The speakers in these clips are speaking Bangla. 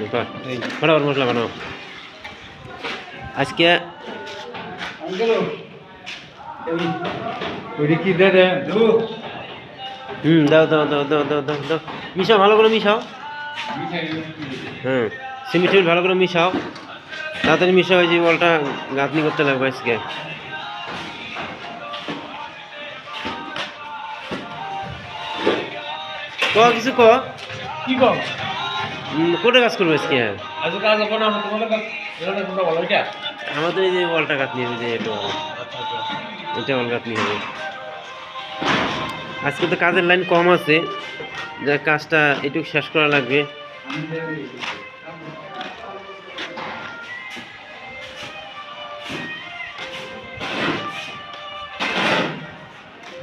ফটাফট মশলা বানাও আজকে দাও দাও দাও দাও দাও দাও দাও মিশাও ভালো করে মিশাও হ্যাঁ সিমেন্ট ভালো করে মিশাও তাড়াতাড়ি মিশাও এই যে বলটা গাঁথনি করতে লাগবে আজকে ক কিছু ক কি কম কোটে কাজ করবো আজকে আজ কাজ হবে না তোমাদের কাজ এটা কোনটা বলো এটা আমাদের এই যে বলটা গাঁথনি যে এটা বল গাঁথনি হবে আজকে তো কাজের লাইন কম আছে যা কাজটা একটু শেষ করা লাগবে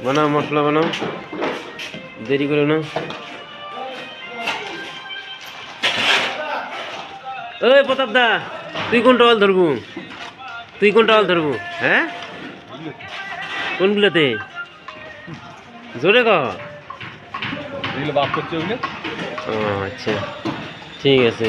বানাও মশলা বানাও দেরি করো না ওই প্রতাপ দা তুই কোনটা অল ধরবো হ্যাঁ কোনগুলোতে জোরে কর বাপ করছে ও আচ্ছা ঠিক আছে